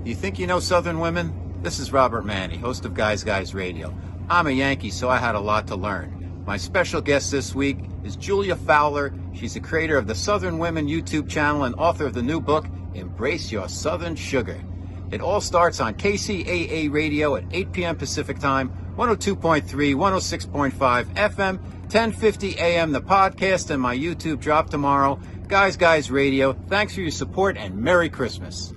Do you think you know Southern women? This is Robert Manni, host of Guys Radio. I'm a Yankee, so I had a lot to learn. My special guest this week is Julia Fowler. She's the creator of the Southern Women YouTube channel and author of the new book, Embrace Your Southern Sugar. It all starts on KCAA Radio at 8 p.m. Pacific Time, 102.3, 106.5 FM, 1050 AM. The podcast and my YouTube drop tomorrow. Guys Radio. Thanks for your support and Merry Christmas.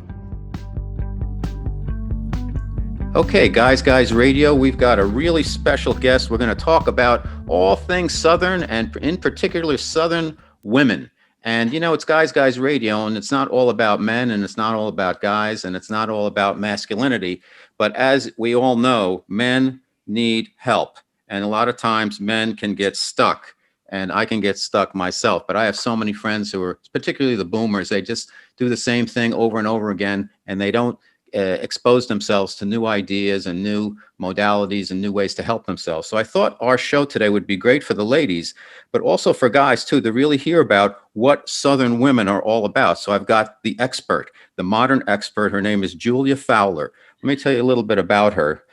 Okay, Guys Radio, we've got a really special guest. We're going to talk about all things Southern and in particular Southern women. And, you know, it's Guys Radio, and it's not all about men, and it's not all about guys, and it's not all about masculinity. But as we all know, men need help. And a lot of times men can get stuck, and I can get stuck myself. But I have so many friends who are, particularly the boomers, they just do the same thing over and over again, and they don't expose themselves to new ideas and new modalities and new ways to help themselves. So I thought our show today would be great for the ladies, but also for guys too, to really hear about what Southern women are all about. So I've got the expert, the modern expert. Her name is Julia Fowler. Let me tell you a little bit about her.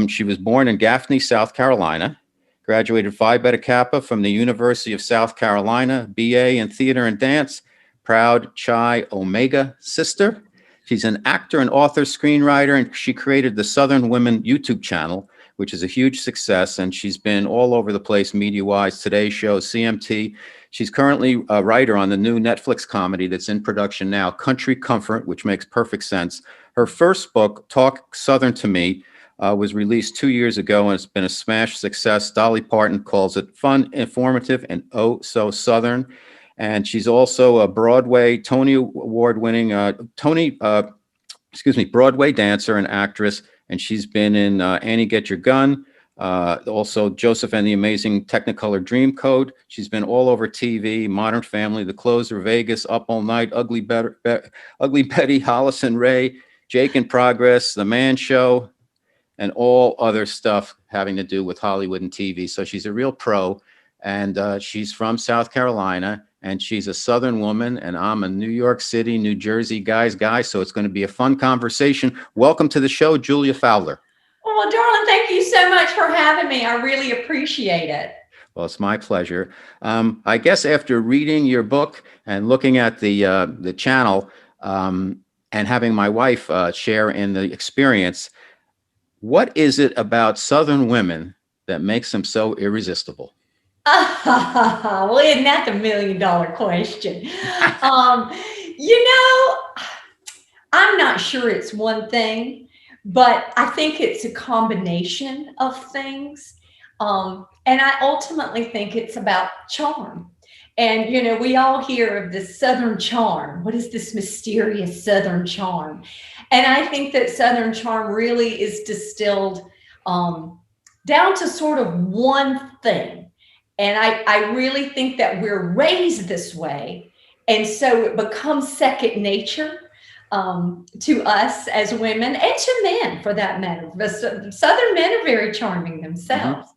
She was born in Gaffney, South Carolina, graduated Phi Beta Kappa from the University of South Carolina, BA in theater and dance, proud Chi Omega sister. She's an actor and author, screenwriter, and she created the Southern Women YouTube channel, which is a huge success. And she's been all over the place media-wise, Today Show, CMT. She's currently a writer on the new Netflix comedy that's in production now, Country Comfort, which makes perfect sense. Her first book, Talk Southern to Me, was released 2 years ago, and it's been a smash success. Dolly Parton calls it fun, informative, and oh so Southern. And she's also a Broadway, Tony Award-winning, Broadway dancer and actress. And she's been in Annie Get Your Gun, also Joseph and the Amazing Technicolor Dreamcoat. She's been all over TV, Modern Family, The Closer, Vegas, Up All Night, Ugly Betty, Hollis and Ray, Jake in Progress, The Man Show, and all other stuff having to do with Hollywood and TV. So she's a real pro, and she's from South Carolina. And she's a Southern woman, and I'm a New York City, New Jersey guy, so it's going to be a fun conversation. Welcome to the show, Julia Fowler. Well, darling, thank you so much for having me. I really appreciate it. Well, it's my pleasure. I guess after reading your book and looking at the channel and having my wife share in the experience, what is it about Southern women that makes them so irresistible? Well, isn't that the $1 million question? I'm not sure it's one thing, but I think it's a combination of things. And I ultimately think it's about charm. And, you know, we all hear of this Southern charm. What is this mysterious Southern charm? And I think that Southern charm really is distilled down to sort of one thing. And I really think that we're raised this way. And so it becomes second nature to us as women and to men, for that matter. Southern men are very charming themselves.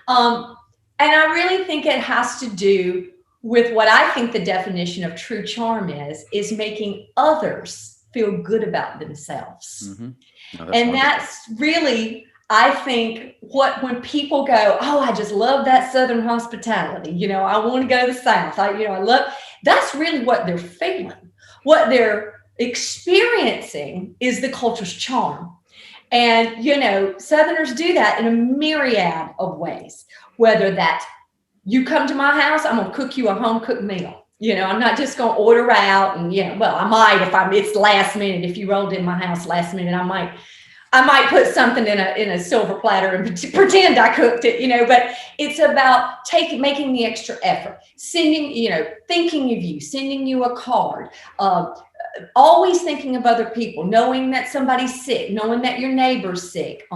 Mm-hmm. And I really think it has to do with what I think the definition of true charm is making others feel good about themselves. Mm-hmm. Oh, and wonderful. That's really, I think, when people go, oh, I just love that Southern hospitality. You know, I want to go to the South. I love, that's really what they're feeling. What they're experiencing is the culture's charm. And, you know, Southerners do that in a myriad of ways, whether that you come to my house, I'm going to cook you a home cooked meal. You know, I'm not just going to order out and, well, I might it's last minute. If you rolled in my house last minute, I might put something in a silver platter and pretend I cooked it, but it's about making the extra effort, sending, thinking of you, sending you a card, always thinking of other people, knowing that somebody's sick, knowing that your neighbor's sick,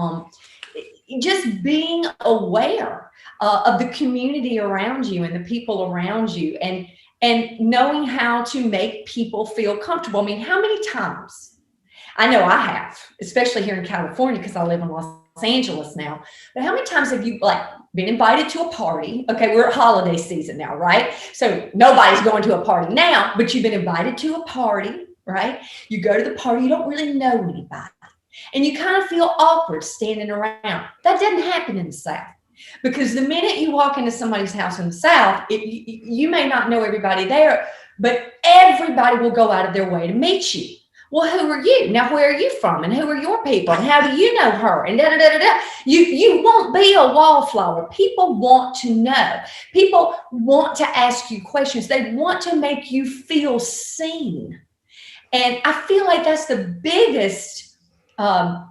just being aware of the community around you and the people around you, and knowing how to make people feel comfortable. I mean, how many times? I know I have, especially here in California, because I live in Los Angeles now. But how many times have you been invited to a party? Okay, we're at holiday season now, right? So nobody's going to a party now, but you've been invited to a party, right? You go to the party, you don't really know anybody. And you kind of feel awkward standing around. That doesn't happen in the South. Because the minute you walk into somebody's house in the South, you may not know everybody there, but everybody will go out of their way to meet you. Well, who are you? Now, where are you from? And who are your people? And how do you know her? And da da da da da. You won't be a wallflower. People want to know. People want to ask you questions. They want to make you feel seen. And I feel like that's the biggest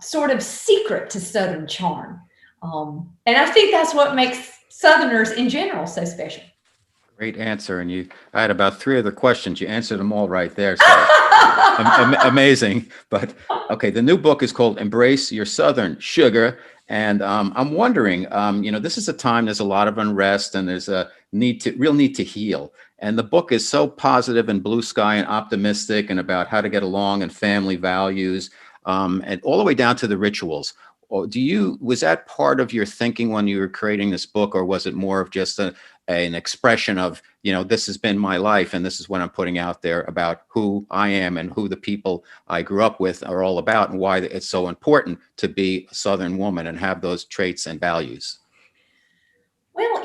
sort of secret to Southern charm. And I think that's what makes Southerners in general so special. Great answer. And I had about 3 other questions. You answered them all right there. So amazing. But okay, the new book is called Embrace Your Southern Sugar. And I'm wondering, this is a time there's a lot of unrest and there's a real need to heal. And the book is so positive and blue sky and optimistic and about how to get along and family values, and all the way down to the rituals. Was that part of your thinking when you were creating this book, or was it more of just an expression of, this has been my life and this is what I'm putting out there about who I am and who the people I grew up with are all about and why it's so important to be a Southern woman and have those traits and values? Well,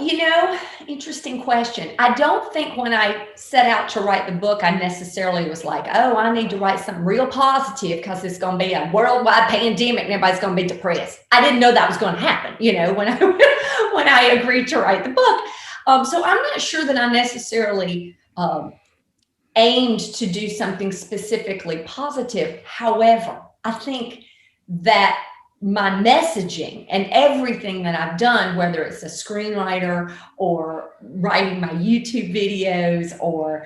interesting question. I don't think when I set out to write the book, I necessarily was like, oh, I need to write something real positive because it's going to be a worldwide pandemic and everybody's going to be depressed. I didn't know that was going to happen, when I agreed to write the book. So I'm not sure that I necessarily aimed to do something specifically positive. However, I think that my messaging and everything that I've done, whether it's a screenwriter or writing my YouTube videos or,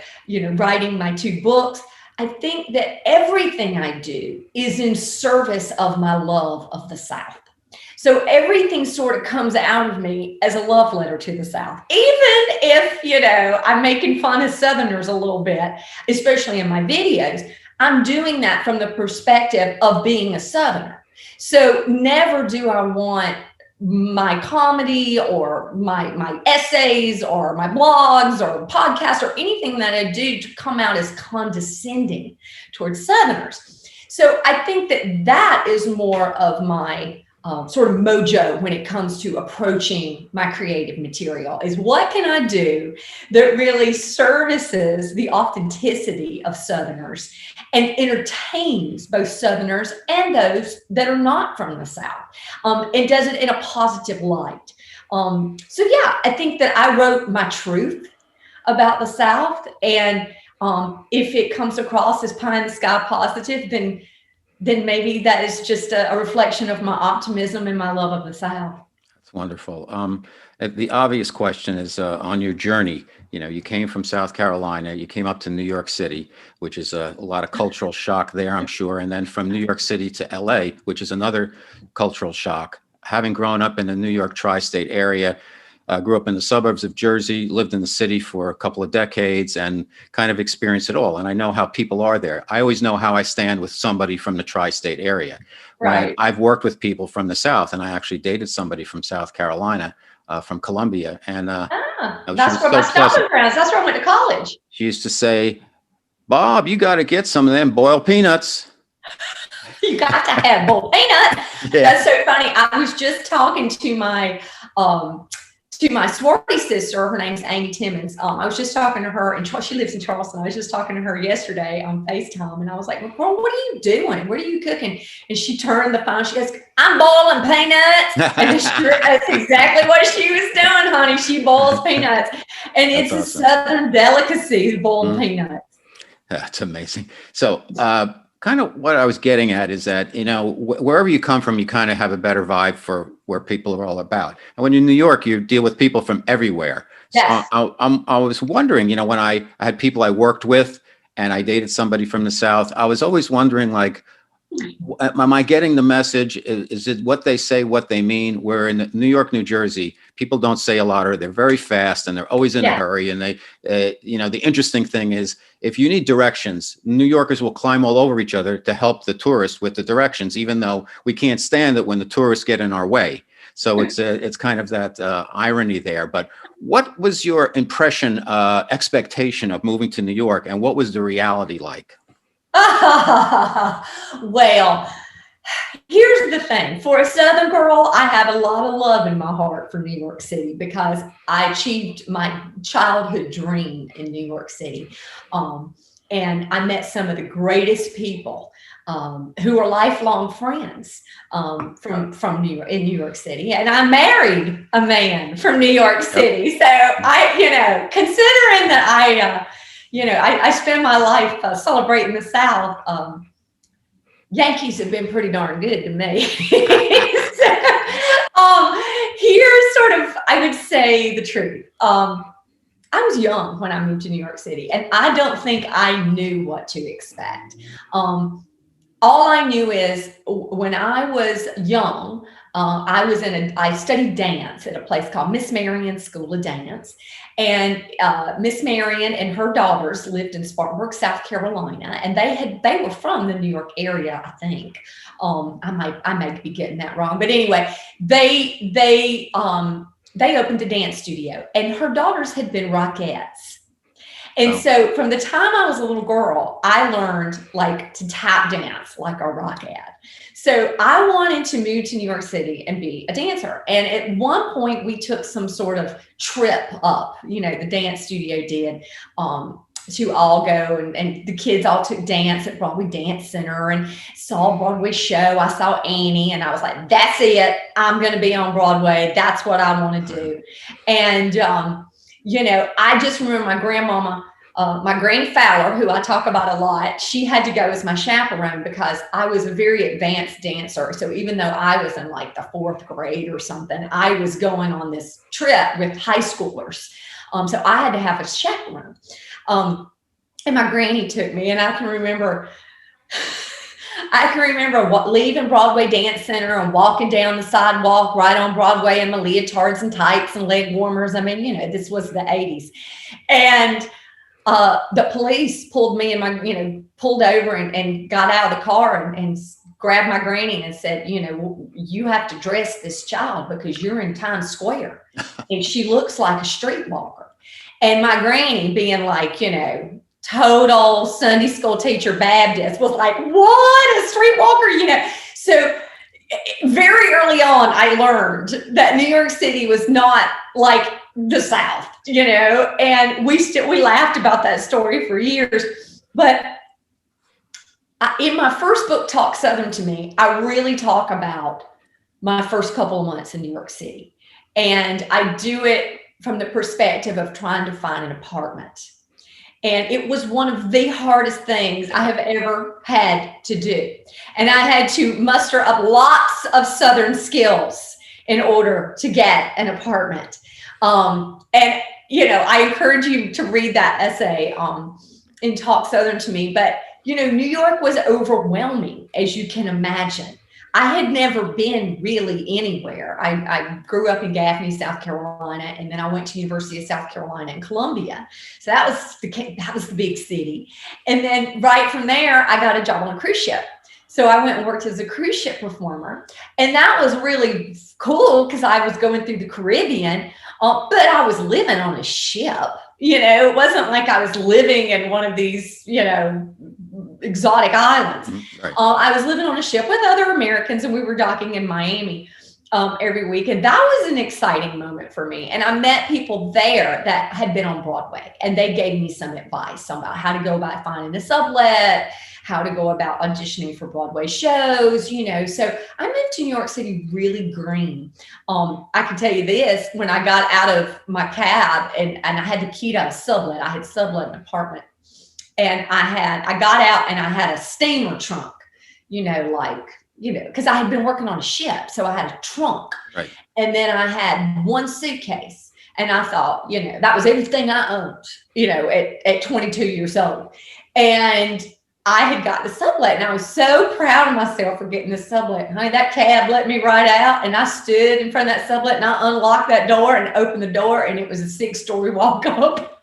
writing my 2 books, I think that everything I do is in service of my love of the South. So everything sort of comes out of me as a love letter to the South, even if, I'm making fun of Southerners a little bit, especially in my videos. I'm doing that from the perspective of being a Southerner. So never do I want my comedy or my essays or my blogs or podcasts or anything that I do to come out as condescending towards Southerners. So I think that is more of my sort of mojo when it comes to approaching my creative material, is what can I do that really services the authenticity of Southerners and entertains both Southerners and those that are not from the South, and does it in a positive light. So yeah, I think that I wrote my truth about the South, and if it comes across as pie in the sky positive, then maybe that is just a reflection of my optimism and my love of the South. That's wonderful. The obvious question is on your journey. You came from South Carolina, you came up to New York City, which is a lot of cultural shock there, I'm sure. And then from New York City to LA, which is another cultural shock. Having grown up in the New York tri-state area, grew up in the suburbs of Jersey, lived in the city for a couple of decades and kind of experienced it all. And I know how people are there. I always know how I stand with somebody from the tri-state area. Right. I've worked with people from the South, and I actually dated somebody from South Carolina, from Columbia. And that's where my stomping grounds. That's where I went to college. She used to say, Bob, you got to get some of them boiled peanuts. You got to have boiled peanuts. Yeah. That's so funny. I was just talking to my sorority sister. Her name's Amy Timmons. I was just talking to her, and she lives in Charleston. I was just talking to her yesterday on FaceTime, and I was like, well, girl, what are you doing? What are you cooking? And she turned the phone. She goes, I'm boiling peanuts. And that's exactly what she was doing, honey. She boils peanuts. And it's awesome. A Southern delicacy, boiled peanuts. That's amazing. So, kind of what I was getting at is that, wherever you come from, you kind of have a better vibe for where people are all about. And when you're in New York, you deal with people from everywhere. Yes. So I was wondering, when I had people I worked with and I dated somebody from the South, I was always wondering, like, am I getting the message? Is it what they say, what they mean? Where in New York, New Jersey, people don't say a lot, or they're very fast and they're always in a hurry. And they, the interesting thing is, if you need directions, New Yorkers will climb all over each other to help the tourists with the directions, even though we can't stand it when the tourists get in our way. So it's kind of that irony there. But what was your impression, expectation of moving to New York, and what was the reality like? Well, here's the thing. For a Southern girl, I have a lot of love in my heart for New York City because I achieved my childhood dream in New York City. Um, and I met some of the greatest people who are lifelong friends from New York in New York City. And I married a man from New York City. So considering that I spend my life celebrating the South. Yankees have been pretty darn good to me. So, here's sort of, I would say the truth. I was young when I moved to New York City, and I don't think I knew what to expect. All I knew is when I was young, I studied dance at a place called Miss Marion School of Dance. And Miss Marion and her daughters lived in Spartanburg, South Carolina, and they were from the New York area, I think. I may be getting that wrong, but anyway, they opened a dance studio, and her daughters had been Rockettes. And so from the time I was a little girl, I learned like to tap dance like a rockette. So I wanted to move to New York City and be a dancer. And at one point we took some sort of trip up, the dance studio did, to all go and the kids all took dance at Broadway Dance Center and saw a Broadway show. I saw Annie and I was like, that's it. I'm going to be on Broadway. That's what I want to do. And, I just remember my grandmama, my Granny Fowler, who I talk about a lot, she had to go as my chaperone because I was a very advanced dancer. So even though I was in like the 4th grade or something, I was going on this trip with high schoolers. So I had to have a chaperone. And my granny took me, and I can remember leaving Broadway Dance Center and walking down the sidewalk right on Broadway in my leotards and tights and leg warmers. I mean, this was the 80s. And the police pulled me and pulled over and got out of the car and grabbed my granny and said, you have to dress this child because you're in Times Square and she looks like a streetwalker. And my granny, being like, total Sunday school teacher Baptist, was like, what, a streetwalker, So very early on, I learned that New York City was not like the South, and we laughed about that story for years. But in my first book, Talk Southern to Me, I really talk about my first couple of months in New York City. And I do it from the perspective of trying to find an apartment. And it was one of the hardest things I have ever had to do. And I had to muster up lots of Southern skills in order to get an apartment. And I encourage you to read that essay in Talk Southern to Me. But, New York was overwhelming, as you can imagine. I had never been really anywhere. I grew up in Gaffney, South Carolina, and then I went to University of South Carolina in Columbia. So that was the big city. And then right from there, I got a job on a cruise ship. So I went and worked as a cruise ship performer. And that was really cool because I was going through the Caribbean, but I was living on a ship. It wasn't like I was living in one of these, exotic islands. Right. I was living on a ship with other Americans, and we were docking in Miami every week. And that was an exciting moment for me. And I met people there that had been on Broadway, and they gave me some advice about how to go about finding a sublet, how to go about auditioning for Broadway shows, So I moved to New York City really green. I can tell you this, when I got out of my cab and I had the key to a sublet, I had sublet an apartment. And I got out and I had a steamer trunk, because I had been working on a ship. So I had a trunk. Right. And then I had one suitcase. And I thought, that was everything I owned, at 22 years old. And I had got the sublet, and I was so proud of myself for getting the sublet. Honey, that cab let me right out, and I stood in front of that sublet and I unlocked that door and opened the door, and it was a 6-story walk up.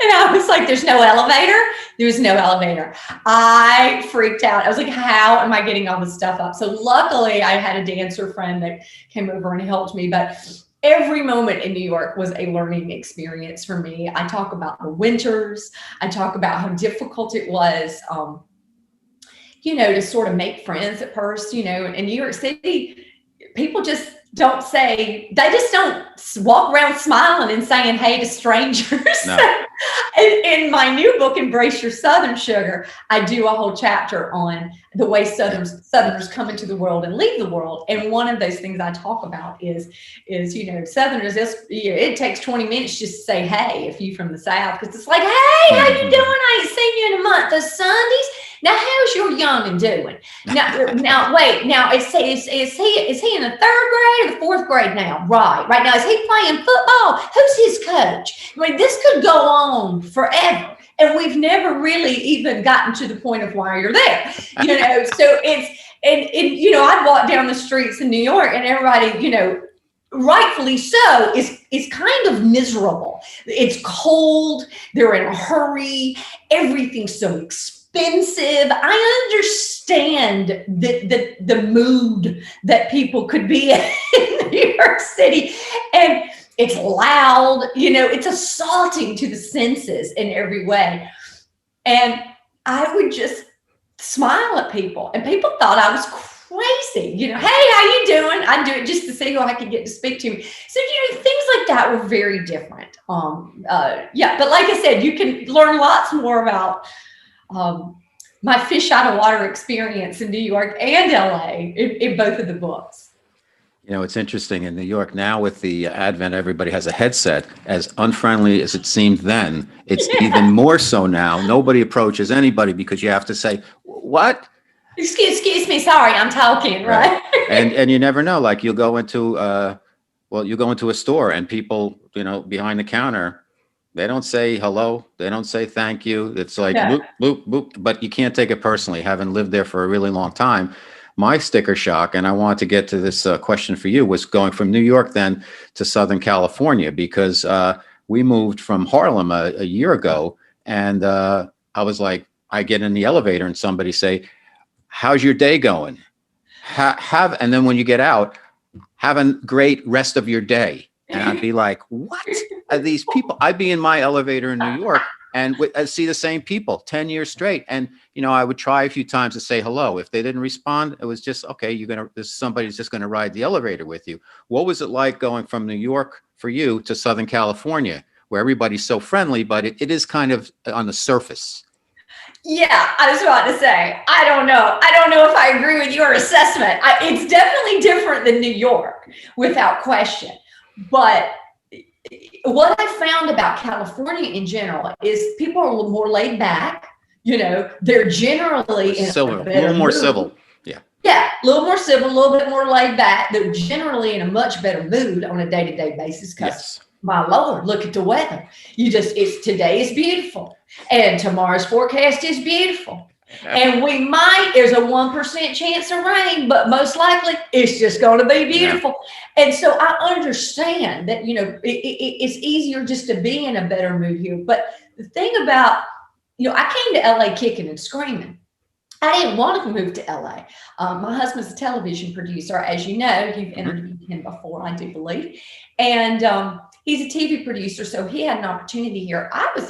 And I was like, there's no elevator. There was no elevator. I freaked out. I was like, how am I getting all this stuff up? So luckily I had a dancer friend that came over and helped me. But every moment in New York was a learning experience for me. I talk about the winters. I talk about how difficult it was to sort of make friends at first. In New York City, people just don't walk around smiling and saying hey to strangers. No. In my new book, Embrace Your Southern Sugar, I do a whole chapter on the way Southerners come into the world and leave the world. And one of those things I talk about is Southerners, it takes 20 minutes just to say hey if you from the South, because it's like, hey, how you doing? I ain't seen you in a month. The Sundays. Now, how's your youngin' doing? Now, wait. Now, is he in the 3rd grade or the 4th grade now? Right now, is he playing football? Who's his coach? I mean, this could go on forever, and we've never really even gotten to the point of why you're there. So it's and I'd walk down the streets in New York, and everybody, rightfully so, is kind of miserable. It's cold. They're in a hurry. Everything's so expensive. I understand the mood that people could be in New York City, and it's loud, it's assaulting to the senses in every way. And I would just smile at people, and people thought I was crazy. Hey, how you doing? I'd do it just to see who I could get to speak to me. So, things like that were very different. But like I said, you can learn lots more about my fish out of water experience in New York and LA in both of the books. It's interesting in New York now with the advent, everybody has a headset. As unfriendly as it seemed then, it's even more so now. Nobody approaches anybody because you have to say, what? Excuse me, sorry, I'm talking, right? And you never know, like you'll go into a store and people, behind the counter, they don't say hello. They don't say thank you. It's like, boop, boop, boop. But you can't take it personally. Having lived there for a really long time, my sticker shock, and I wanted to get to this question for you, was going from New York then to Southern California, because we moved from Harlem a year ago. And I was like, I get in the elevator and somebody say, how's your day going? And then when you get out, have a great rest of your day. And I'd be like, what are these people? I'd be in my elevator in New York and I'd see the same people 10 years straight. And, I would try a few times to say hello. If they didn't respond, it was just, okay, somebody's just going to ride the elevator with you. What was it like going from New York for you to Southern California, where everybody's so friendly, but it is kind of on the surface? Yeah, I was about to say, I don't know if I agree with your assessment. It's definitely different than New York, without question. But what I found about California in general is people are a little more laid back. They're generally in a little more civil. Yeah, a little more civil, a little bit more laid back. They're generally in a much better mood on a day-to-day basis because, my Lord, look at the weather. Today is beautiful, and tomorrow's forecast is beautiful. And there's a 1% chance of rain, but most likely it's just going to be beautiful. Yeah. And so I understand that, it's easier just to be in a better mood here. But the thing about, I came to LA kicking and screaming. I didn't want to move to LA. My husband's a television producer, as you know. You've interviewed him before, I do believe. And he's a TV producer, so he had an opportunity here. I was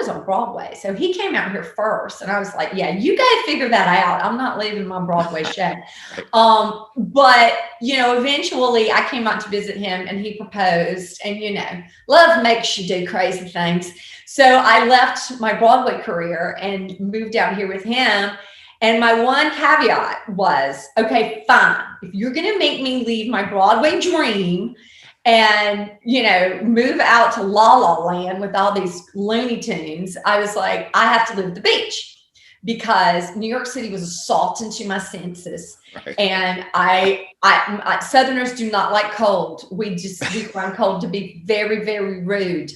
on Broadway, so he came out here first, and I was like, "Yeah, you guys figure that out. I'm not leaving my Broadway show." But eventually, I came out to visit him, and he proposed. And love makes you do crazy things. So I left my Broadway career and moved out here with him. And my one caveat was, okay, fine. If you're going to make me leave my Broadway dream and, move out to La La Land with all these Looney Tunes, I was like, I have to live at the beach, because New York City was assaulting to my senses. Right. And Southerners do not like cold. We find cold to be very, very rude.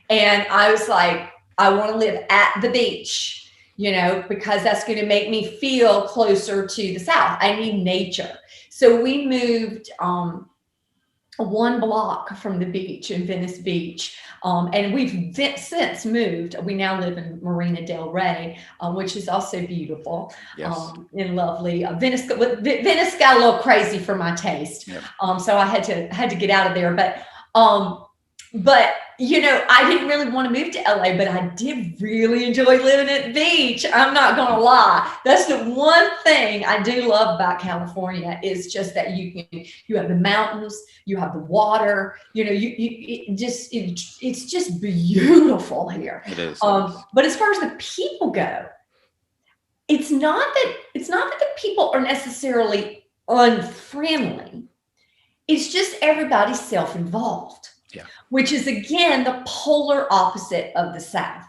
And I was like, I want to live at the beach, because that's going to make me feel closer to the South. I need nature. So we moved one block from the beach in Venice Beach. And we've since moved. We now live in Marina del Rey, which is also beautiful. Yes. And lovely. Venice got a little crazy for my taste. Yep. So I had to get out of there. But I didn't really want to move to LA, but I did really enjoy living at the beach. I'm not going to lie. That's the one thing I do love about California is just that you have the mountains, you have the water, it's just beautiful here. It is. But as far as the people go, it's not that the people are necessarily unfriendly. It's just everybody's self-involved. Yeah. Which is, again, the polar opposite of the South.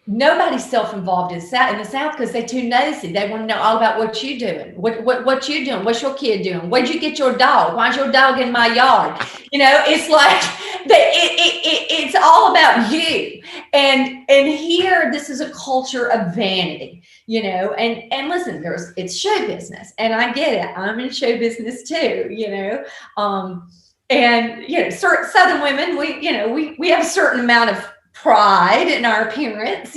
Nobody's self-involved in the South because they're too nosy. They want to know all about what you're doing. What you doing? What's your kid doing? Where'd you get your dog? Why's your dog in my yard? It's like it's all about you. And here, this is a culture of vanity. And listen, it's show business, and I get it. I'm in show business too. And Southern women, we have a certain amount of pride in our appearance,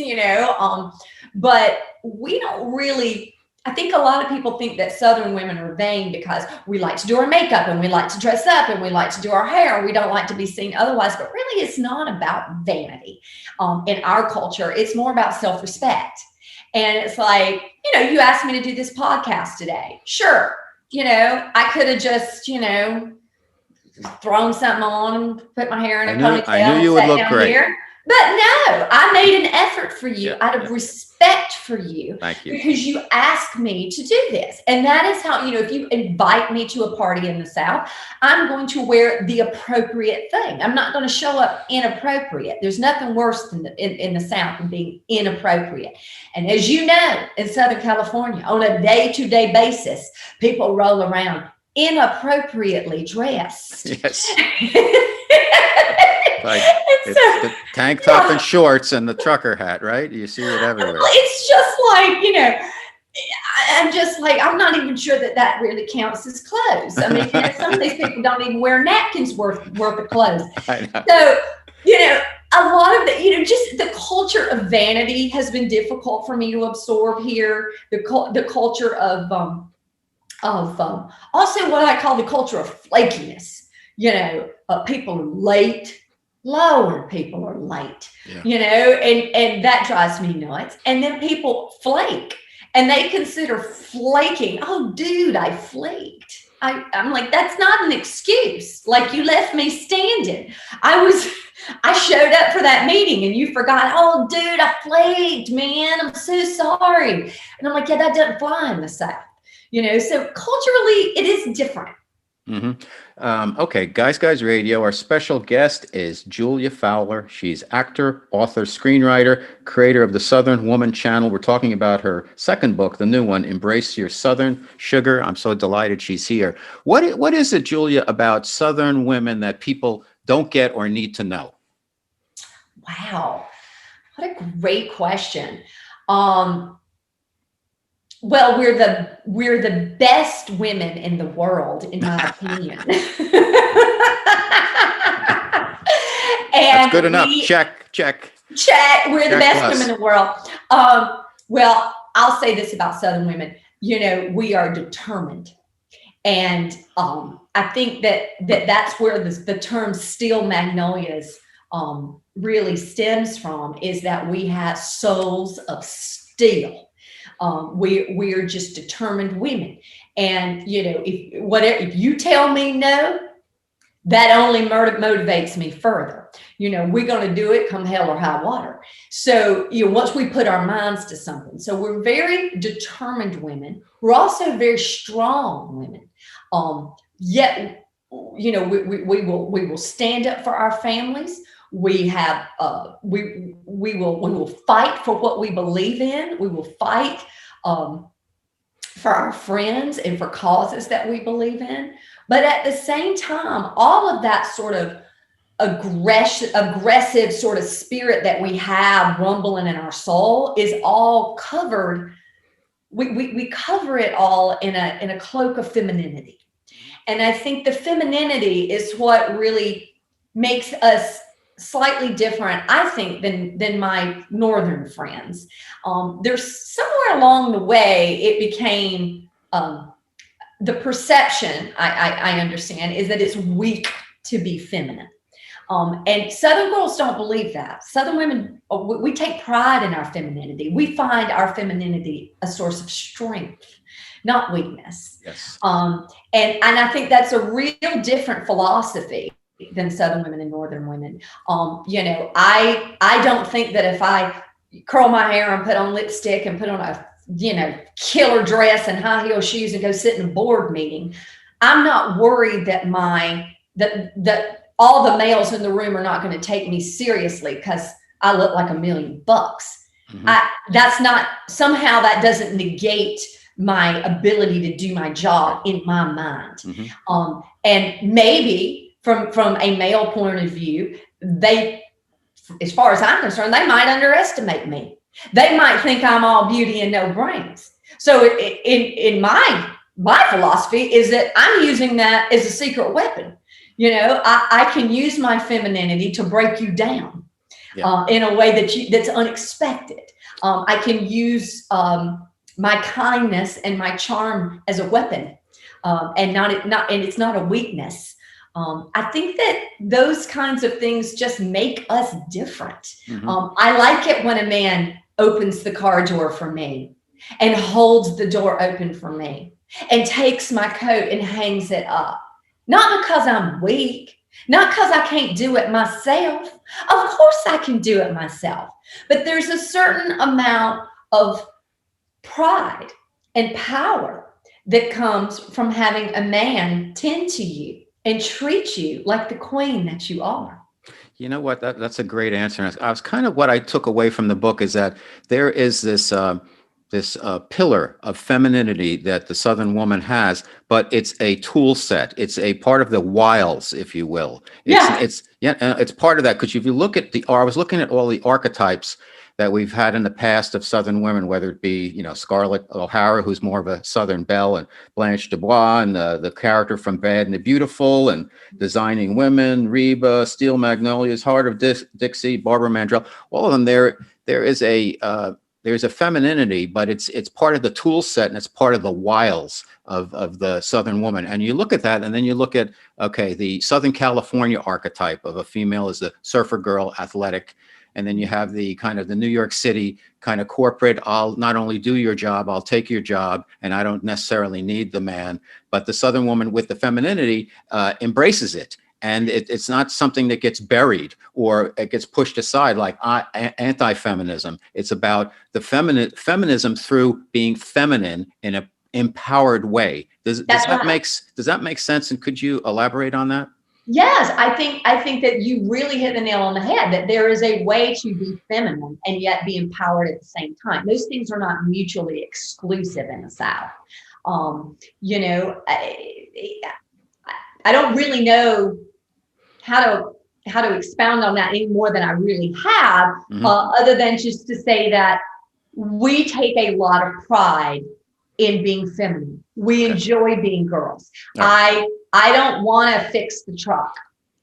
but we don't really. I think a lot of people think that Southern women are vain because we like to do our makeup and we like to dress up and we like to do our hair and we don't like to be seen otherwise. But really, it's not about vanity. In our culture, it's more about self-respect. And it's like, you asked me to do this podcast today. Sure, I could have just, thrown something on and put my hair in a ponytail. I knew you would look great. Here. But no, I made an effort for you out of respect for you. Thank you. Because you asked me to do this. And that is how, if you invite me to a party in the South, I'm going to wear the appropriate thing. I'm not going to show up inappropriate. There's nothing worse than in the South than being inappropriate. And as you know, in Southern California, on a day-to-day basis, people roll around inappropriately dressed. Yes. It's the tank top and shorts and the trucker hat, right? You see it everywhere. It's just like, I'm just like, I'm not even sure that really counts as clothes. I mean, some of these people don't even wear napkins worth of clothes. I know. So, a lot of the, just the culture of vanity has been difficult for me to absorb here. The culture of also what I call the culture of flakiness. People are late. Lower people are late, and that drives me nuts. And then people flake, and they consider flaking. Oh, dude, I flaked. I'm like, that's not an excuse. Like, you left me standing. I showed up for that meeting, and you forgot. Oh, dude, I flaked, man. I'm so sorry. And I'm like, yeah, that doesn't fly in the South, So culturally, it is different. Mm-hmm. Okay, Guys Radio, our special guest is Julia Fowler. She's actor, author, screenwriter, creator of the Southern Woman channel. We're talking about her second book, the new one, Embrace Your Southern Sugar. I'm so delighted she's here. What is it, Julia, about Southern women that people don't get or need to know? Wow, what a great question. Well, we're the best women in the world, in my opinion. That's good enough. Check. We're the best women in the world. Well, I'll say this about Southern women. We are determined, and I think that's where the term "steel magnolias" really stems from. Is that we have souls of steel. We are just determined women, and if you tell me no, that only motivates me further. We're going to do it come hell or high water. So once we put our minds to something, so we're very determined women. We're also very strong women. Yet we will stand up for our families. We have we will fight for what we believe in. We will fight for our friends and for causes that we believe in. But at the same time, all of that sort of aggressive sort of spirit that we have rumbling in our soul is all covered. We cover it all in a cloak of femininity. And I think the femininity is what really makes us slightly different, I think, than my northern friends. There's somewhere along the way it became the perception I understand is that it's weak to be feminine. And Southern girls don't believe that. Southern women, we take pride in our femininity. We find our femininity a source of strength, not weakness. Yes. And I think that's a real different philosophy than Southern women and Northern women. I don't think that if I curl my hair and put on lipstick and put on a killer dress and high heel shoes and go sit in a board meeting, I'm not worried that that all the males in the room are not going to take me seriously because I look like $1,000,000. Somehow that doesn't negate my ability to do my job in my mind. And maybe from a male point of view, they, as far as I'm concerned, they might underestimate me. They might think I'm all beauty and no brains. So in my philosophy is that I'm using that as a secret weapon. I can use my femininity to break you down in a way that's unexpected. I can use my kindness and my charm as a weapon, and it's not a weakness. I think that those kinds of things just make us different. I like it when a man opens the car door for me and holds the door open for me and takes my coat and hangs it up. Not because I'm weak, not because I can't do it myself. Of course I can do it myself. But there's a certain amount of pride and power that comes from having a man tend to you and treat you like the queen that you are. You know what? That's a great answer. I was kind of what I took away from the book is that there is this pillar of femininity that the Southern woman has, but it's a tool set. It's a part of the wiles, if you will. It's part of that, because if you look at I was looking at all the archetypes that we've had in the past of Southern women, whether it be, Scarlett O'Hara, who's more of a Southern belle, and Blanche Dubois, and the character from Bad and the Beautiful, and Designing Women, Reba, Steel Magnolias, Heart of Dixie, Barbara Mandrell, all of them. There's a femininity, but it's part of the tool set, and it's part of the wiles of the Southern woman. And you look at that, and then you look at, the Southern California archetype of a female is the surfer girl, athletic. And then you have the kind of the New York City kind of corporate, I'll not only do your job, I'll take your job, and I don't necessarily need the man. But the Southern woman with the femininity embraces it. And it's not something that gets buried or it gets pushed aside like anti-feminism. It's about the feminism through being feminine in an empowered way. Does that make sense? And could you elaborate on that? Yes, I think that you really hit the nail on the head, that there is a way to be feminine and yet be empowered at the same time. Those things are not mutually exclusive in the South. I don't really know how to expound on that any more than I really have, other than just to say that we take a lot of pride in being feminine. We enjoy being girls. Yeah. I don't want to fix the truck.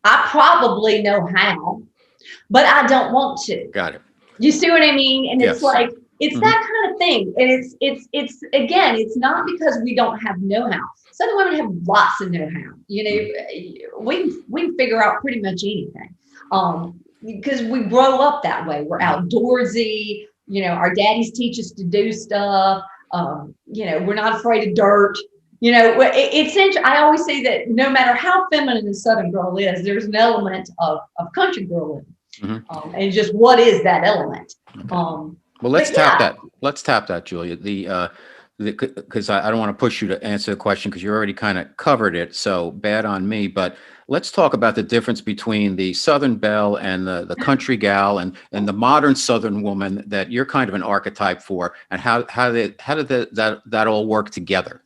I probably know how, but I don't want to. Got it. You see what I mean? And it's like, it's that kind of thing. And it's again, it's not because we don't have know-how. Southern women have lots of know-how. We can figure out pretty much anything. Because we grow up that way. We're outdoorsy. Our daddies teach us to do stuff. We're not afraid of dirt. It's interesting. I always say that no matter how feminine a Southern girl is, there's an element of country girl in it. And just what is that element? Okay. Well, let's tap that. Let's tap that, Julia. Because I don't want to push you to answer the question because you already kind of covered it. So bad on me. But let's talk about the difference between the Southern belle and the country gal and the modern Southern woman that you're kind of an archetype for, and how did that all work together?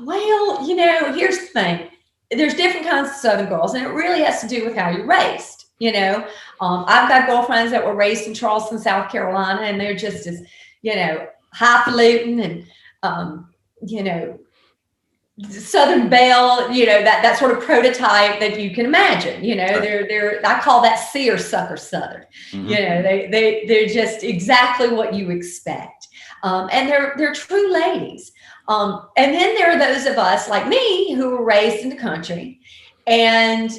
Well, here's the thing. There's different kinds of Southern girls, and it really has to do with how you're raised. I've got girlfriends that were raised in Charleston, South Carolina, and they're just as, highfalutin and, Southern belle, that sort of prototype that you can imagine. I call that seer sucker Southern. They're just exactly what you expect, and they're true ladies. And then there are those of us like me who were raised in the country, and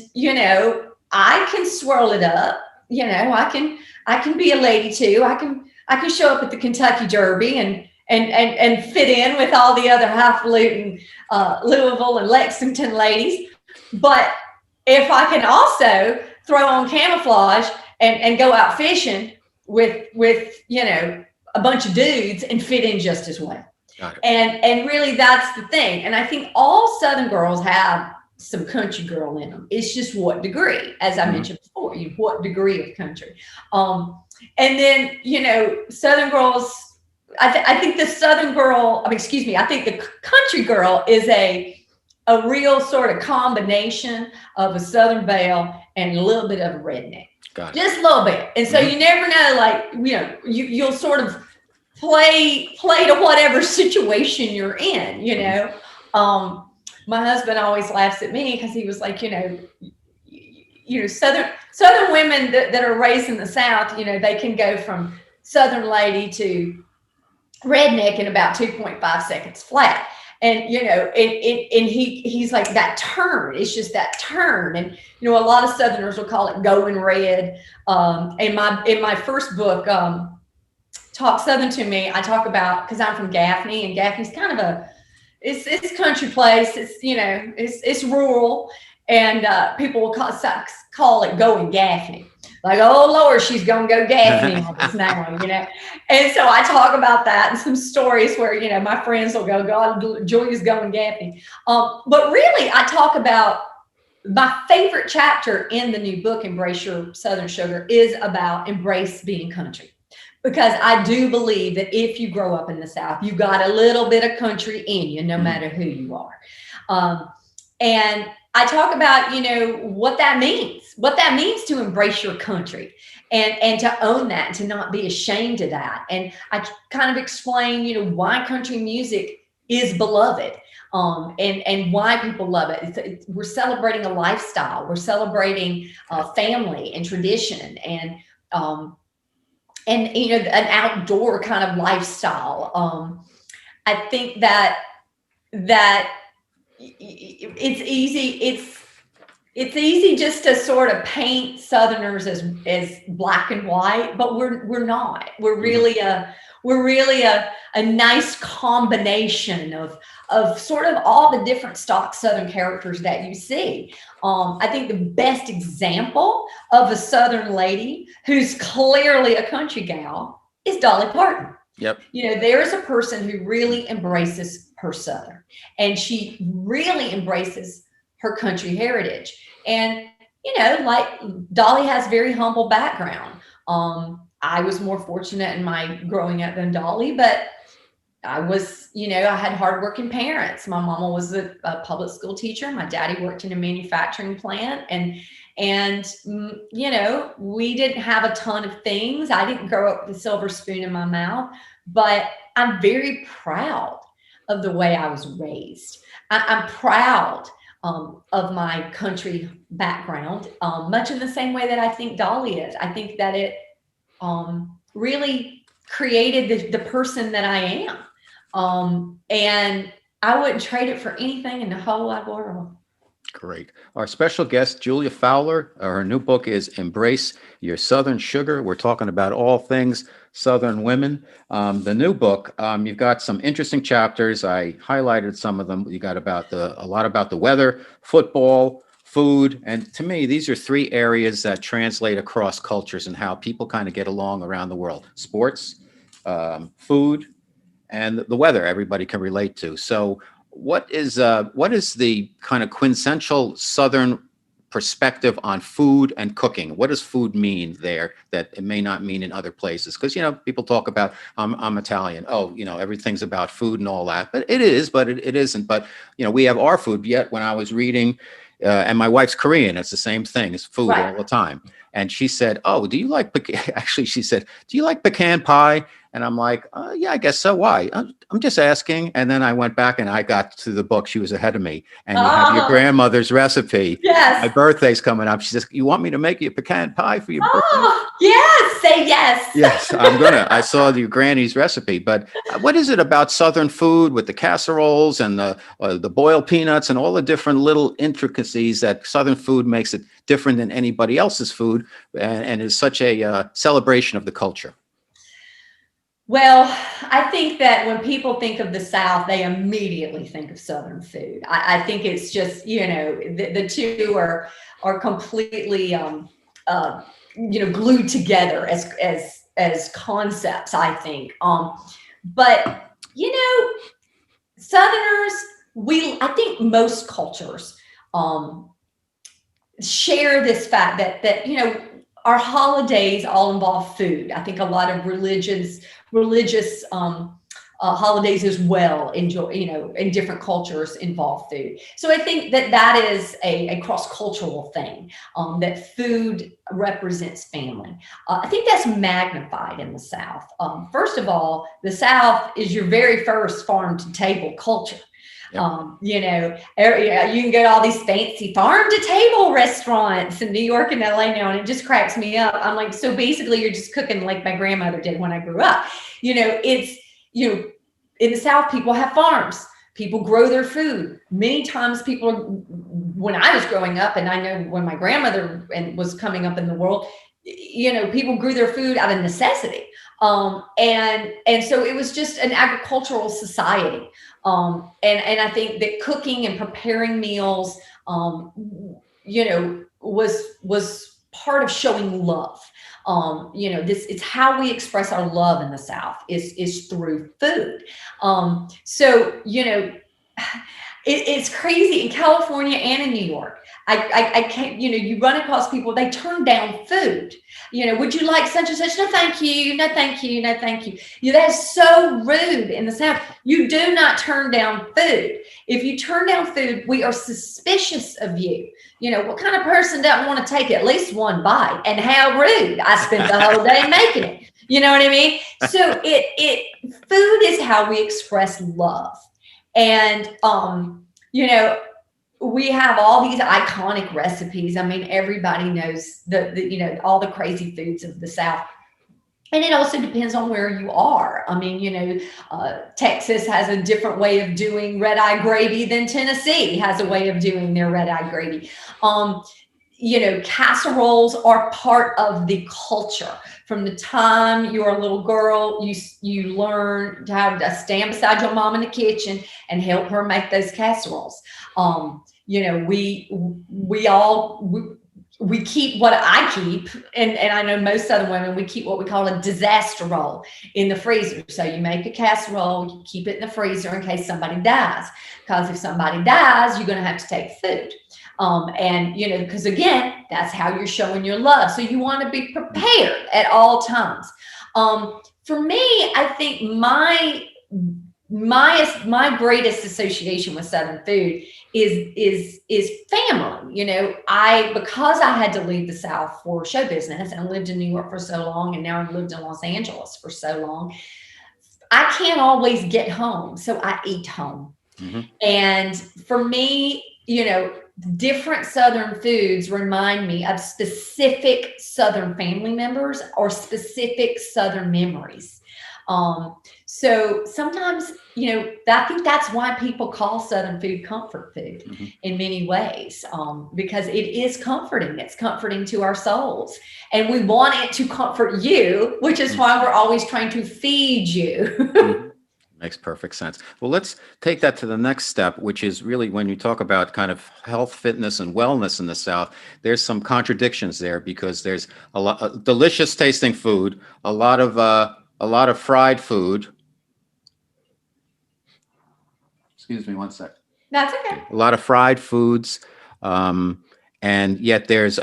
I can swirl it up. You know, I can be a lady too. I can show up at the Kentucky Derby and fit in with all the other highfalutin Louisville and Lexington ladies. But if I can also throw on camouflage and go out fishing with you know, a bunch of dudes and fit in just as well. And really that's the thing. And I think all Southern girls have some country girl in them. It's just what degree, as I mentioned before, what degree of country. And then, you know, Southern girls, I think the Southern girl, I think the country girl is a real sort of combination of a Southern belle and a little bit of a redneck. Just a little bit. And so you never know, like, you know, you'll sort of play to whatever situation you're in, you know. My husband always laughs at me because he was like, you know, Southern women that are raised in the South, you know, they can go from Southern lady to redneck in about 2.5 seconds flat. And, you know, he's like, that turn, it's just that turn. And, you know, a lot of Southerners will call it going red. In my first book, Talk Southern to Me, I talk about, because I'm from Gaffney, and Gaffney's kind of it's country place. It's, you know, it's rural, and people will call it going Gaffney. Like, oh Lord, she's gonna go Gaffney on this now, you know. And so I talk about that and some stories where, you know, my friends will go, God, Julia's going Gaffney. But really, I talk about my favorite chapter in the new book, Embrace Your Southern Sugar, is about embrace being country. Because I do believe that if you grow up in the South, you got a little bit of country in you, no matter who you are. And I talk about, you know, what that means to embrace your country and to own that and to not be ashamed of that. And I kind of explain, you know, why country music is beloved, and why people love it. We're celebrating a lifestyle. We're celebrating family and tradition and you know, an outdoor kind of lifestyle. I think that it's easy just to sort of paint Southerners as black and white, but we're not. We're really a nice combination of sort of all the different stock Southern characters that you see. I think the best example of a Southern lady who's clearly a country gal is Dolly Parton. Yep. You know, there's a person who really embraces her Southern, and she really embraces her country heritage. And, you know, like Dolly has very humble background. I was more fortunate in my growing up than Dolly, but I was, you know, I had hardworking parents. My mama was a public school teacher. My daddy worked in a manufacturing plant, and you know, we didn't have a ton of things. I didn't grow up with a silver spoon in my mouth, but I'm very proud of the way I was raised. I'm proud of my country background, much in the same way that I think Dolly is. I think that it really created the person that I am. And I wouldn't trade it for anything in the whole wide world. Great. Our special guest, Julia Fowler, her new book is Embrace Your Southern Sugar. We're talking about all things Southern women. The new book, you've got some interesting chapters. I highlighted some of them. You got a lot about the weather, football, food. And to me, these are three areas that translate across cultures and how people kind of get along around the world. Sports, food, and the weather everybody can relate to. So what is the kind of quintessential Southern perspective on food and cooking? What does food mean there that it may not mean in other places? Because, you know, people talk about, I'm Italian. Oh, you know, everything's about food and all that. But it is, but it isn't. But, you know, we have our food. Yet when I was reading, and my wife's Korean, it's the same thing. It's food all the time. and she said, "Oh, do you like actually?" She said, "Do you like pecan pie?" And I'm like, "Yeah, I guess so. Why? I'm just asking." And then I went back and I got to the book. She was ahead of me. And you have your Oh, grandmother's recipe. My yes. birthday's coming up. She says, "You want me to make you a pecan pie for your birthday?" Oh, yes. Say yes. Yes, I'm gonna. I saw your granny's recipe, but what is it about Southern food with the casseroles and the boiled peanuts and all the different little intricacies that Southern food makes it different than anybody else's food, and is such a celebration of the culture? Well, I think that when people think of the South, they immediately think of Southern food. I think it's just, the two are completely, glued together as concepts, I think. But, Southerners, I think most cultures share this fact that our holidays all involve food. I think a lot of religious holidays as well enjoy, in different cultures involve food. So I think that is a cross-cultural thing, that food represents family. I think that's magnified in the South. First of all, the South is your very first farm to table culture. Yep. You can go to all these fancy farm to table restaurants in New York and LA now, and it just cracks me up. I'm like, so basically you're just cooking like my grandmother did when I grew up. In the South, people have farms. People grow their food. Many times when I was growing up, and I know when my grandmother was coming up in the world, people grew their food out of necessity. And so it was just an agricultural society. And I think that cooking and preparing meals, was part of showing love. It's how we express our love in the South is through food. It's crazy in California and in New York. I can't, you run across people, they turn down food. Would you like such and such? No, thank you. No, thank you. No, thank you. That's so rude in the South. You do not turn down food. If you turn down food, we are suspicious of you. What kind of person doesn't want to take at least one bite? And how rude. I spent the whole day making it. You know what I mean? So food is how we express love. And, we have all these iconic recipes. I mean, everybody knows all the crazy foods of the South. And it also depends on where you are. I mean, Texas has a different way of doing red-eye gravy than Tennessee has a way of doing their red-eye gravy. Casseroles are part of the culture. From the time you're a little girl, you learn how to stand beside your mom in the kitchen and help her make those casseroles. We keep what I keep, and I know most Southern women, we keep what we call a disaster roll in the freezer. So you make a casserole, you keep it in the freezer in case somebody dies. Because if somebody dies, you're going to have to take food. Because again, that's how you're showing your love. So you want to be prepared at all times. For me, I think my greatest association with Southern food is family. Because I had to leave the South for show business and lived in New York for so long, and now I've lived in Los Angeles for so long, I can't always get home, so I eat home. Mm-hmm. And for me, different Southern foods remind me of specific Southern family members or specific Southern memories. So sometimes, I think that's why people call Southern food comfort food. Mm-hmm. In many ways, because it is comforting. It's comforting to our souls, and we want it to comfort you, which is why we're always trying to feed you. Mm-hmm. Makes perfect sense. Well, let's take that to the next step, which is really when you talk about kind of health, fitness, and wellness in the South, there's some contradictions there, because there's a lot of delicious tasting food, a lot of fried food. Excuse me one sec. That's okay. A lot of fried foods, and yet there's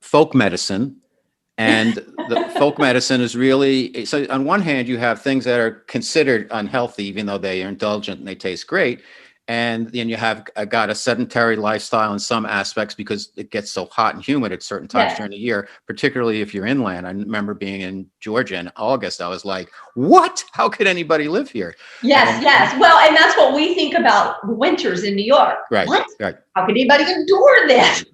folk medicine. And the folk medicine is really, so on one hand, you have things that are considered unhealthy, even though they are indulgent and they taste great. And then you have got a sedentary lifestyle in some aspects because it gets so hot and humid at certain times Yes. during the year, particularly if you're inland. I remember being in Georgia in August. I was like, what? How could anybody live here? Yes, yes. Well, and that's what we think about the winters in New York. Right, What? right. How could anybody endure this?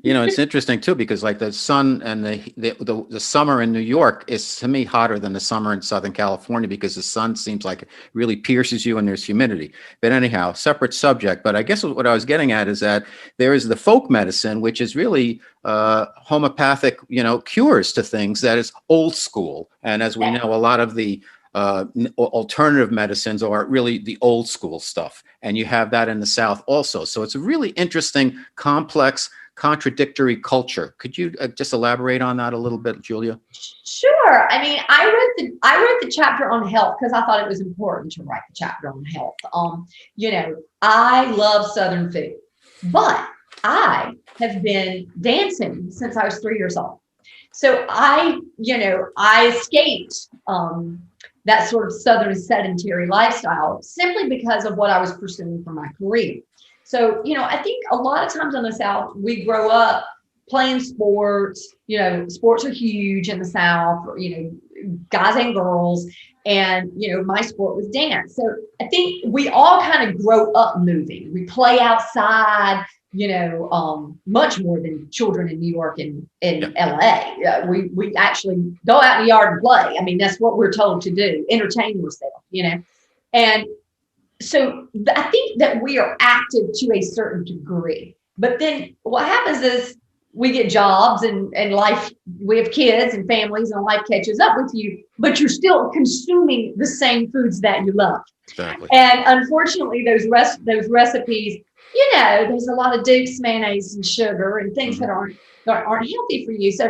You know, it's interesting too, because like the sun and the summer in New York is to me hotter than the summer in Southern California, because the sun seems like it really pierces you and there's humidity. But anyhow, separate subject. But I guess what I was getting at is that there is the folk medicine, which is really homeopathic, you know, cures to things that is old school. And as we know, a lot of the alternative medicines are really the old school stuff. And you have that in the South also. So it's a really interesting, complex, contradictory culture. Could you just elaborate on that a little bit, Julia? Sure. I mean, I wrote the chapter on health because I thought it was important to write the chapter on health. You know, I love Southern food, but I have been dancing since I was 3 years old. So I escaped that sort of Southern sedentary lifestyle simply because of what I was pursuing for my career. So, you know, I think a lot of times in the South, we grow up playing sports. You know, sports are huge in the South, you know, guys and girls. And, you know, my sport was dance. So I think we all kind of grow up moving. We play outside, you know, much more than children in New York and in LA. We actually go out in the yard and play. I mean, that's what we're told to do, entertain yourself, you know. And so I think that we are active to a certain degree, but then what happens is we get jobs and life, we have kids and families, and life catches up with you, but you're still consuming the same foods that you love. Exactly. And unfortunately, those recipes, you know, there's a lot of Duke's mayonnaise and sugar and things that aren't healthy for you. So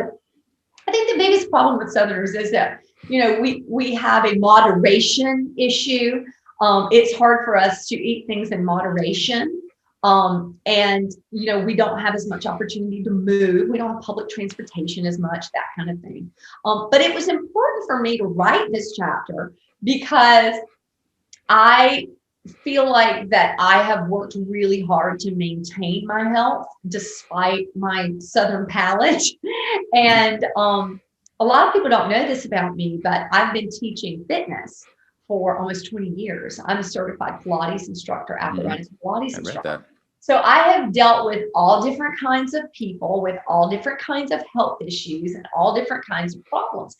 I think the biggest problem with Southerners is that, you know, we have a moderation issue. It's hard for us to eat things in moderation. And, you know, we don't have as much opportunity to move. We don't have public transportation as much, that kind of thing. But it was important for me to write this chapter because I feel like that I have worked really hard to maintain my health despite my Southern palate. And a lot of people don't know this about me, but I've been teaching fitness for almost 20 years. I'm a certified Pilates instructor, apparatus Pilates instructor. So I have dealt with all different kinds of people with all different kinds of health issues and all different kinds of problems.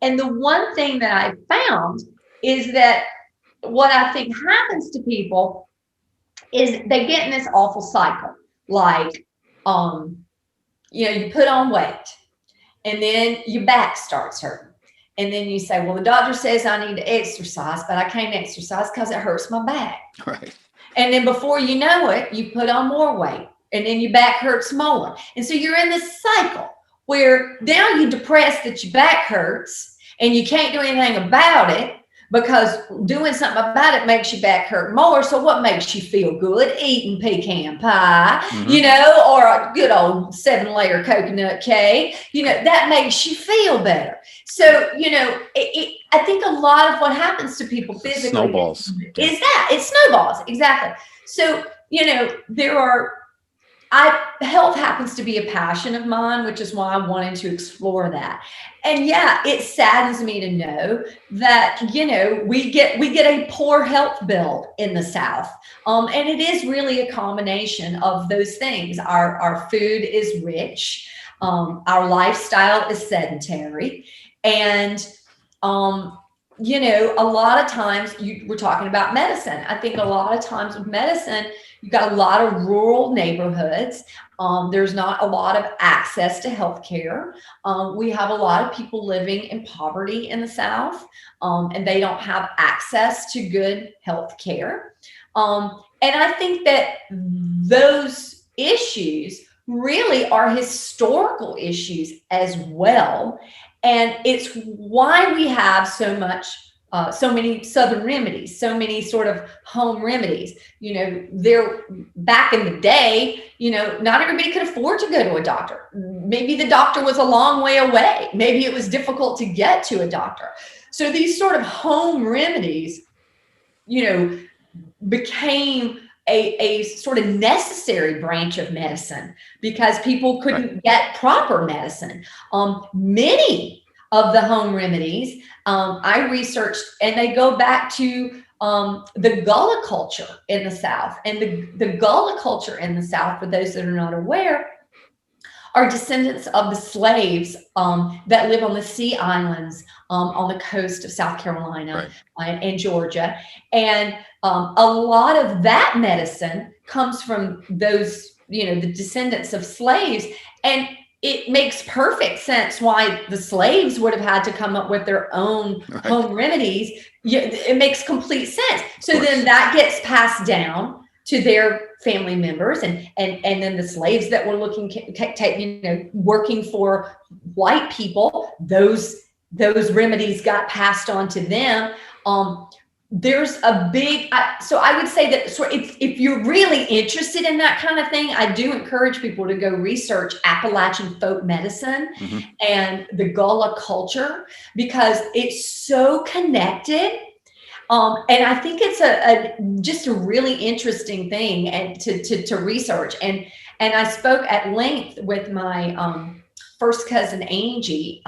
And the one thing that I found is that what I think happens to people is they get in this awful cycle. Like, you know, you put on weight and then your back starts hurting. And then you say, well, the doctor says I need to exercise, but I can't exercise because it hurts my back. Right. And then before you know it, you put on more weight and then your back hurts more. And so you're in this cycle where now you're depressed that your back hurts and you can't do anything about it because doing something about it makes your back hurt more. So what makes you feel good? Eating pecan pie, you know, or a good old 7-layer coconut cake, you know, that makes you feel better. So, you know, I think a lot of what happens to people physically Snowballs. is that it snowballs. Exactly. So, you know, health happens to be a passion of mine, which is why I wanted to explore that. And yeah, it saddens me to know that, you know, we get a poor health bill in the South. And it is really a combination of those things. Our food is rich. Our lifestyle is sedentary. And, you know, a lot of times we're talking about medicine. I think a lot of times with medicine, you've got a lot of rural neighborhoods. There's not a lot of access to healthcare. We have a lot of people living in poverty in the South, and they don't have access to good healthcare. And I think that those issues really are historical issues as well. And it's why we have so many Southern remedies, so many sort of home remedies. You know, back in the day, you know, not everybody could afford to go to a doctor. Maybe the doctor was a long way away. Maybe it was difficult to get to a doctor. So these sort of home remedies, you know, became a sort of necessary branch of medicine because people couldn't get proper medicine. Many of the home remedies I researched, and they go back to the Gullah culture in the South. And the Gullah culture in the South, for those that are not aware, are descendants of the slaves that live on the Sea Islands on the coast of South Carolina and Georgia. And a lot of that medicine comes from those, the descendants of slaves. And it makes perfect sense why the slaves would have had to come up with their own home remedies. It makes complete sense. So then that gets passed down to their family members, and then the slaves that were working for white people, those remedies got passed on to them. There's a big, so I would say that if you're really interested in that kind of thing, I do encourage people to go research Appalachian folk medicine and the Gullah culture, because it's so connected. And I think it's just a really interesting thing and to research. And I spoke at length with my first cousin Angie,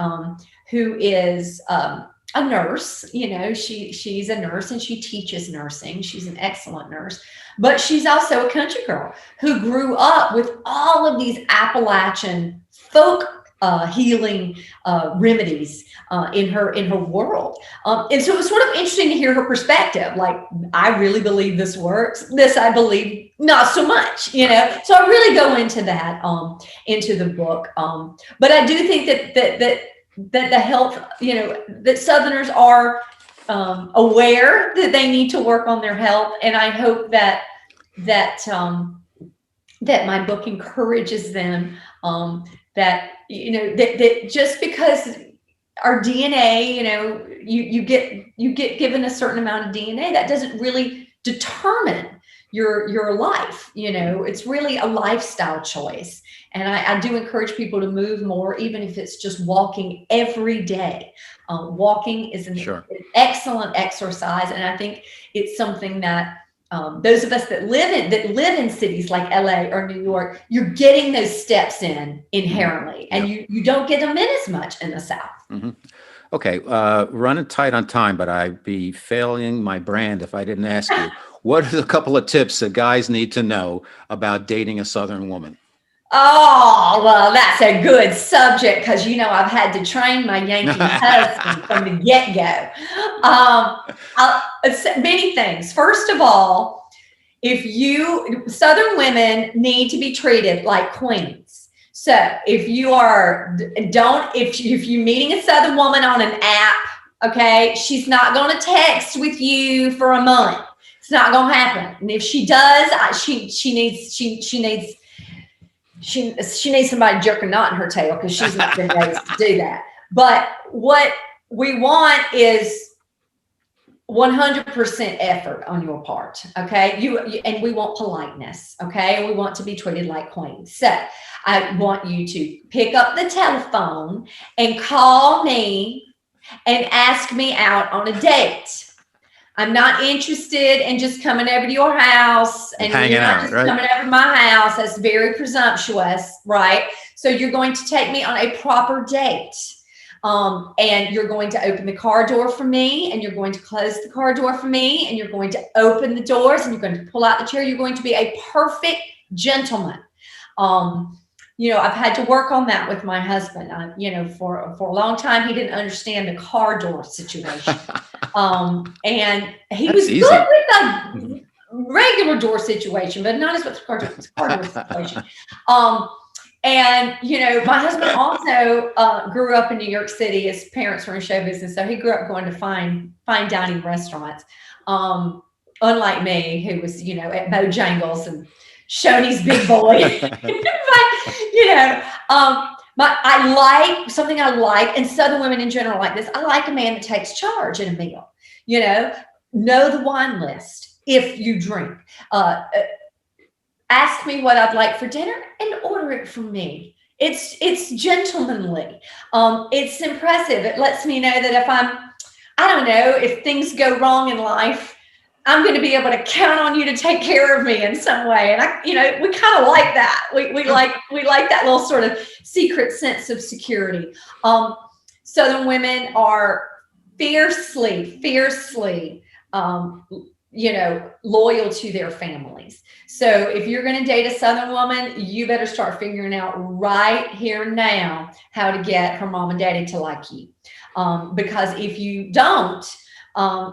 who is a nurse. She's a nurse and she teaches nursing. She's an excellent nurse, but she's also a country girl who grew up with all of these Appalachian folk healing remedies in her world. And so it was sort of interesting to hear her perspective. Like, I really believe this works. This I believe not so much, So I really go into that, into the book. But I do think that the health, that Southerners are aware that they need to work on their health. And I hope that my book encourages them, that just because our DNA, you get given a certain amount of DNA, that doesn't really determine your life. It's really a lifestyle choice. And I do encourage people to move more, even if it's just walking every day. Walking is an excellent exercise. And I think it's something that those of us that live in cities like LA or New York, you're getting those steps in inherently, and you don't get them in as much in the South. Okay, running tight on time, but I'd be failing my brand if I didn't ask you, what are a couple of tips that guys need to know about dating a Southern woman? Oh, well, that's a good subject, because I've had to train my Yankee husband from the get-go. Many things. First of all, Southern women need to be treated like queens. So if you're meeting a Southern woman on an app, okay, she's not going to text with you for a month. It's not going to happen. And if she does, she needs somebody to jerk a knot in her tail, because she's not been raised to do that. But what we want is 100% effort on your part, okay? And we want politeness, okay? And we want to be treated like queens. So I want you to pick up the telephone and call me and ask me out on a date. I'm not interested in just coming over to your house and hanging out, right? Coming over to my house. That's very presumptuous, right? So you're going to take me on a proper date. And you're going to open the car door for me, and you're going to close the car door for me, and you're going to open the doors, and you're going to pull out the chair. You're going to be a perfect gentleman. I've had to work on that with my husband. For a long time, he didn't understand the car door situation. And he was good with a regular door situation, but not as much car door situation. And, my husband also grew up in New York City. His parents were in show business, so he grew up going to fine dining restaurants. Unlike me, who was, at Bojangles and Shoney's Big Boy. I like, and Southern women in general like this, I like a man that takes charge in a meal. Know the wine list if you drink. Ask me what I'd like for dinner and order it for me. It's gentlemanly. It's impressive. It lets me know that if if things go wrong in life, I'm going to be able to count on you to take care of me in some way. And we kind of like that. We like that little sort of secret sense of security. Southern women are fiercely, loyal to their families. So if you're going to date a Southern woman, you better start figuring out right here now how to get her mom and daddy to like you. Because if you don't,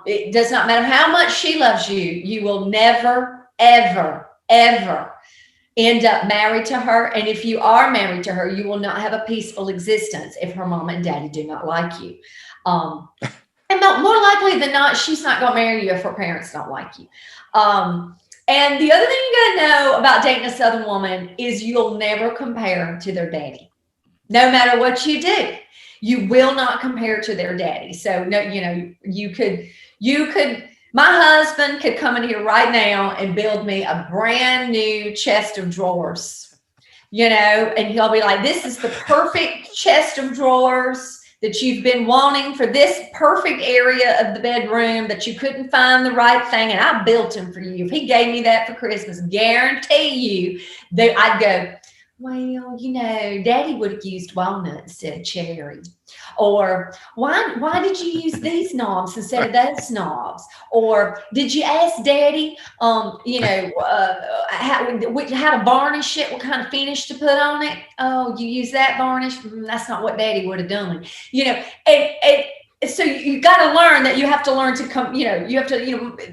it does not matter how much she loves you, you will never, ever, ever end up married to her. And if you are married to her, you will not have a peaceful existence if her mom and daddy do not like you. And more likely than not, she's not going to marry you if her parents don't like you. And the other thing you got to know about dating a Southern woman is you'll never compare to their daddy. No matter what you do, you will not compare to their daddy. So no, you could, my husband could come in here right now and build me a brand new chest of drawers, and he'll be like, this is the perfect chest of drawers that you've been wanting for this perfect area of the bedroom that you couldn't find the right thing. And I built them for you. If he gave me that for Christmas, guarantee you that I'd go, well, Daddy would have used walnut instead of cherry. Or why did you use these knobs instead of those knobs? Or did you ask Daddy, how to varnish it, what kind of finish to put on it? Oh, you use that varnish? That's not what Daddy would have done. And so you got to learn that you have to learn to come,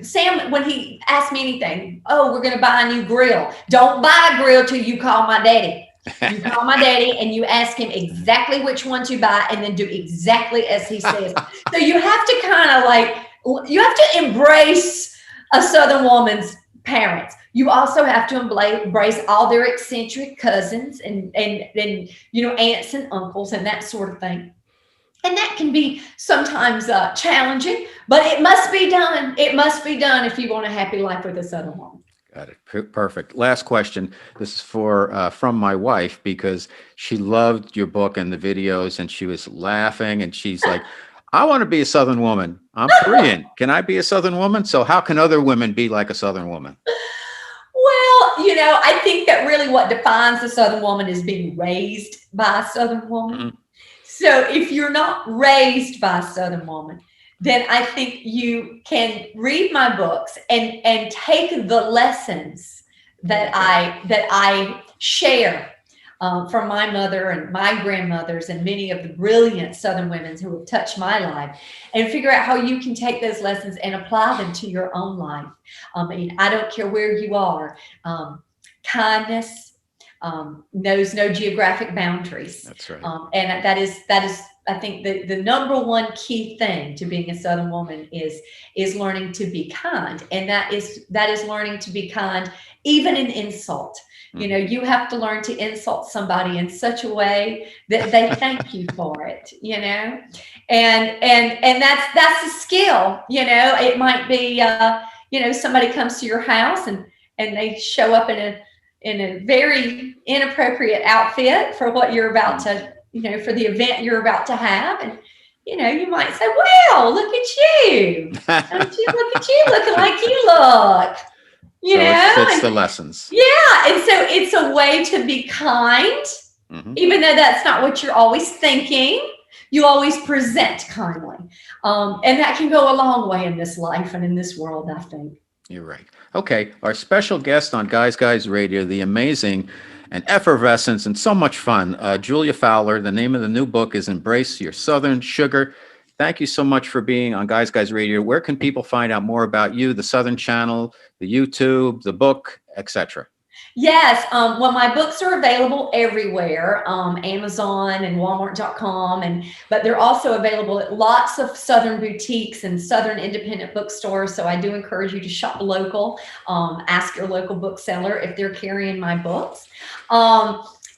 Sam, when he asked me anything, oh, we're going to buy a new grill. Don't buy a grill till you call my daddy. You call my daddy and you ask him exactly which one to buy and then do exactly as he says. So you have to you have to embrace a Southern woman's parents. You also have to embrace all their eccentric cousins and aunts and uncles and that sort of thing. And that can be sometimes challenging, but it must be done. It must be done if you want a happy life with a Southern woman. Got it. Perfect. Last question. This is from my wife, because she loved your book and the videos, and she was laughing, and she's like, I want to be a Southern woman. I'm Korean. Can I be a Southern woman? So how can other women be like a Southern woman? Well, I think that really what defines a Southern woman is being raised by a Southern woman. Mm-hmm. So if you're not raised by a Southern woman, then I think you can read my books and take the lessons that I share from my mother and my grandmothers and many of the brilliant Southern women who have touched my life, and figure out how you can take those lessons and apply them to your own life. I don't care where you are. Kindness knows no geographic boundaries. That's right. And that is, I think, the number one key thing to being a Southern woman is learning to be kind. And that is learning to be kind, even in insult. Mm-hmm. You have to learn to insult somebody in such a way that they thank you for it, and that's a skill. It might be, somebody comes to your house and they show up in a very inappropriate outfit for what you're about to, for the event you're about to have. And, you might say, well, look at you. Don't you look at you looking like you look. It's the lessons. Yeah. And so it's a way to be kind, mm-hmm. even though that's not what you're always thinking. You always present kindly. And that can go a long way in this life and in this world, I think. You're right. Okay. Our special guest on Guys Radio, the amazing and effervescent and so much fun, Julia Fowler. The name of the new book is Embrace Your Southern Sugar. Thank you so much for being on Guys Radio. Where can people find out more about you, the Southern Channel, the YouTube, the book, etc.? Yes. Well, my books are available everywhere, Amazon and Walmart.com, but they're also available at lots of Southern boutiques and Southern independent bookstores. So I do encourage you to shop local. Ask your local bookseller if they're carrying my books.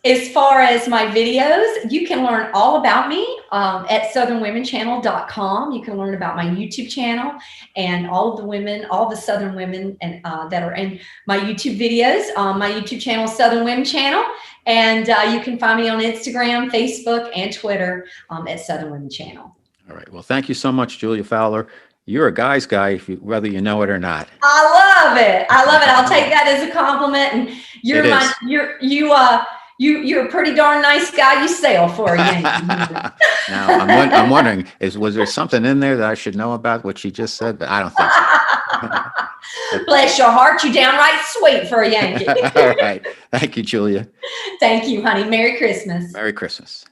As far as my videos, you can learn all about me at southernwomenchannel.com. You can learn about my YouTube channel and all the Southern women and that are in my YouTube videos. My YouTube channel is Southern Women Channel, and you can find me on Instagram, Facebook, and Twitter at Southern Women Channel. All right. Well, thank you so much, Julia Fowler. You're a guy's guy, whether you know it or not. I love it. I love it. I'll take that as a compliment. And you're a pretty darn nice guy. You sail for a Yankee. Now, I'm wondering, was there something in there that I should know about what she just said? But I don't think so. Bless your heart. You downright sweet for a Yankee. All right. Thank you, Julia. Thank you, honey. Merry Christmas. Merry Christmas.